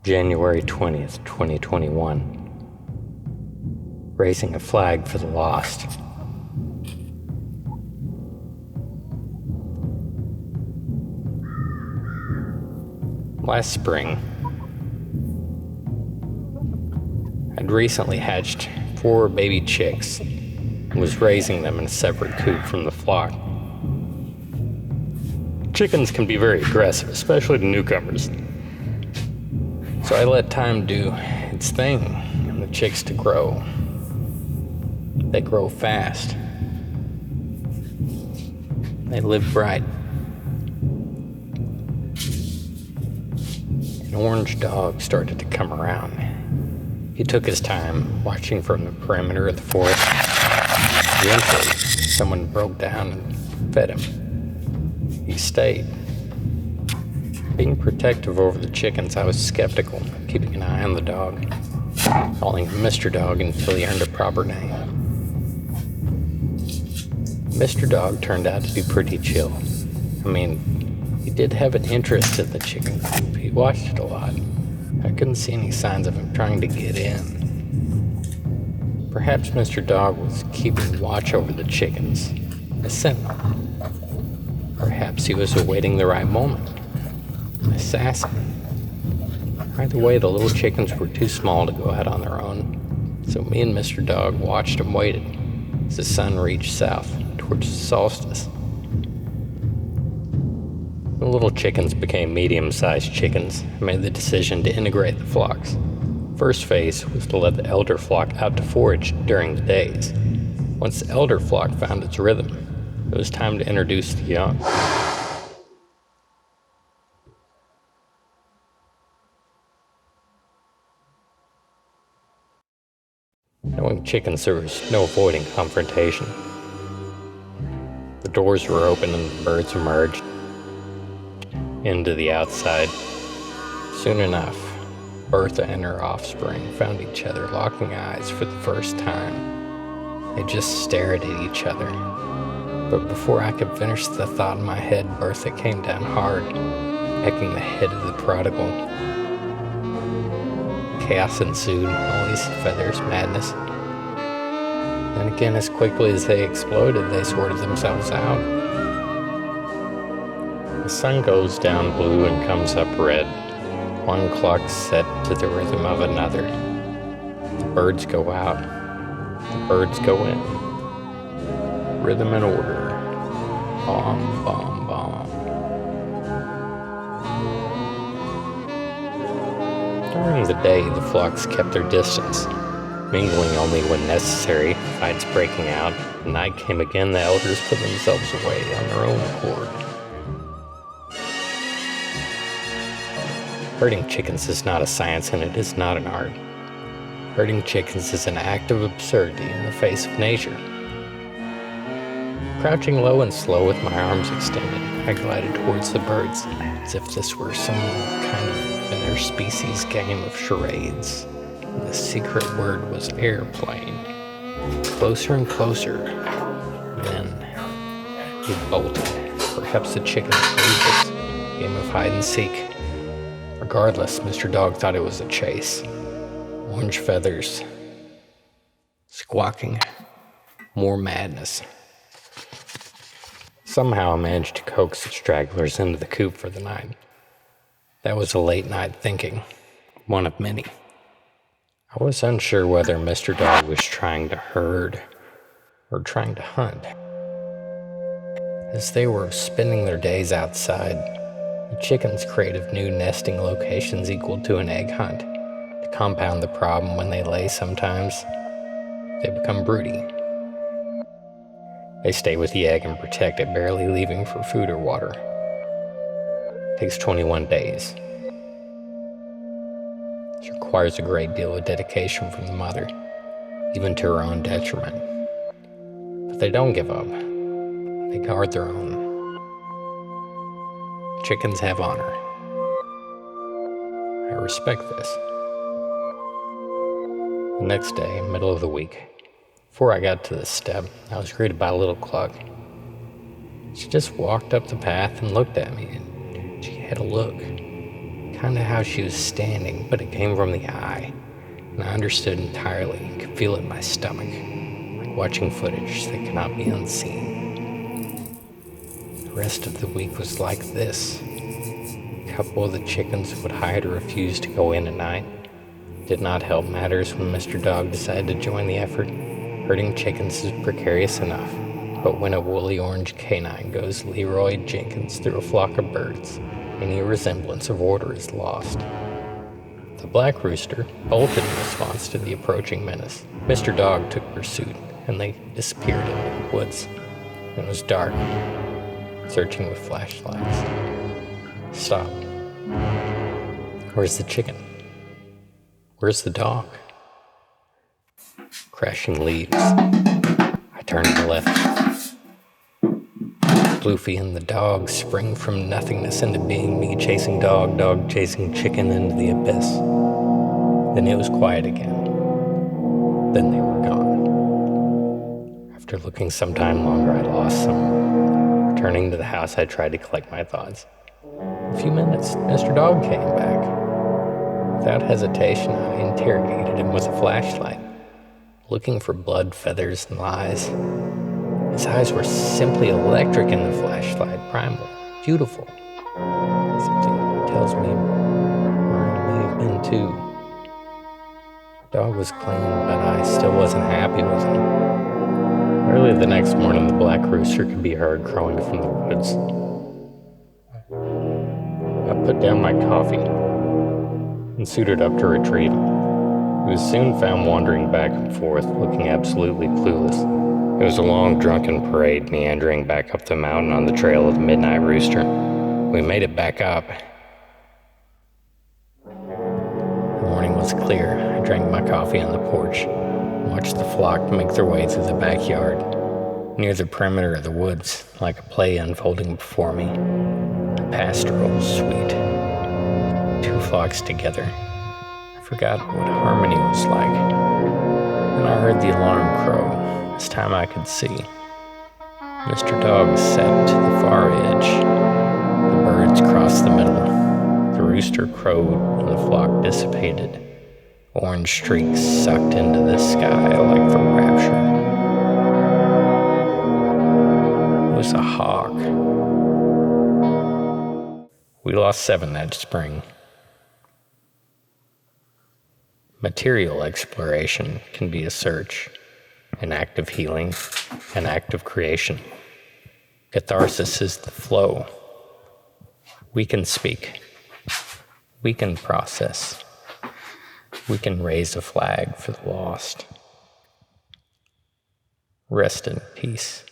January 20th, 2021. Raising a flag for the lost. Last spring, I'd recently hatched 4 baby chicks and was raising them in a separate coop from the flock. Chickens can be very aggressive, especially to newcomers. So I let time do its thing and the chicks to grow. They grow fast. They live bright. An orange dog started to come around. He took his time, watching from the perimeter of the forest. Eventually, someone broke down and fed him. He stayed. Being protective over the chickens, I was skeptical, keeping an eye on the dog, calling him Mr. Dog until he earned a proper name. Mr. Dog turned out to be pretty chill. I mean, he did have an interest in the chicken coop. He watched it a lot. I couldn't see any signs of him trying to get in. Perhaps Mr. Dog was keeping watch over the chickens, a sentinel. Perhaps he was awaiting the right moment, an assassin. Either way, the little chickens were too small to go out on their own, so me and Mr. Dog watched and waited as the sun reached south towards the solstice. The little chickens became medium-sized chickens. I made the decision to integrate the flocks. First phase was to let the elder flock out to forage during the days. Once the elder flock found its rhythm, it was time to introduce the young. Knowing chickens, there was no avoiding confrontation. The doors were open and the birds emerged into the outside. Soon enough, Bertha and her offspring found each other, locking eyes for the first time. They just stared at each other. But before I could finish the thought in my head, Bertha came down hard, pecking the head of the prodigal. Chaos ensued, noise, feathers, madness. Then again, as quickly as they exploded, they sorted themselves out. The sun goes down blue and comes up red. One clock set to the rhythm of another. The birds go out. The birds go in. Rhythm and order. Bomb, bomb, bomb. During the day, the flocks kept their distance, mingling only when necessary, fights breaking out. At night came again, the elders put themselves away on their own accord. Herding chickens is not a science and it is not an art. Herding chickens is an act of absurdity in the face of nature. Crouching low and slow with my arms extended, I glided towards the birds, as if this were some kind of interspecies game of charades. And the secret word was airplane. Closer and closer. Then he bolted. Perhaps the chickens played this game of hide and seek. Regardless, Mr. Dog thought it was a chase. Orange feathers. Squawking. More madness. Somehow I managed to coax the stragglers into the coop for the night. That was a late night thinking. One of many. I was unsure whether Mr. Dog was trying to herd or trying to hunt. As they were spending their days outside, the chickens created new nesting locations equal to an egg hunt. To compound the problem, when they lay sometimes, they become broody. They stay with the egg and protect it, barely leaving for food or water. It takes 21 days. This requires a great deal of dedication from the mother, even to her own detriment. But they don't give up. They guard their own. Chickens have honor. I respect this. The next day, middle of the week, before I got to the step, I was greeted by Lil Cluck. She just walked up the path and looked at me, and she had a look, Kinda how she was standing, but it came from the eye. And I understood entirely, could feel it in my stomach, like watching footage that cannot be unseen. The rest of the week was like this. A couple of the chickens would hide or refuse to go in at night. Did not help matters when Mr. Dog decided to join the effort. Herding chickens is precarious enough, but when a woolly orange canine goes Leroy Jenkins through a flock of birds, any resemblance of order is lost. The black rooster bolted in response to the approaching menace. Mr. Dog took pursuit, and they disappeared into the woods. It was dark, searching with flashlights. Stop. Where's the chicken? Where's the dog? Crashing leaves. I turned to the left. Floofy and the dog spring from nothingness into being, me chasing dog, dog chasing chicken into the abyss. Then it was quiet again. Then they were gone. After looking some time longer, I lost some. Returning to the house, I tried to collect my thoughts. In a few minutes, Mr. Dog came back. Without hesitation, I interrogated him with a flashlight, looking for blood, feathers, and lies. His eyes were simply electric in the flashlight, primal, beautiful. Something tells me mine may have been too. The dog was clean, but I still wasn't happy with him. Early the next morning, the black rooster could be heard crowing from the woods. I put down my coffee and suited up to retrieve him. He was soon found wandering back and forth, looking absolutely clueless. It was a long, drunken parade meandering back up the mountain on the trail of the midnight rooster. We made it back up. The morning was clear. I drank my coffee on the porch and watched the flock make their way through the backyard, near the perimeter of the woods, like a play unfolding before me. A pastoral suite. Two flocks together. I forgot what harmony was like. Then I heard the alarm crow. This time I could see. Mr. Dog sat to the far edge. The birds crossed the middle. The rooster crowed and the flock dissipated. Orange streaks sucked into the sky like the rapture. It was a hawk. We lost 7 that spring. Material exploration can be a search, an act of healing, an act of creation. Catharsis is the flow. We can speak. We can process. We can raise a flag for the lost. Rest in peace.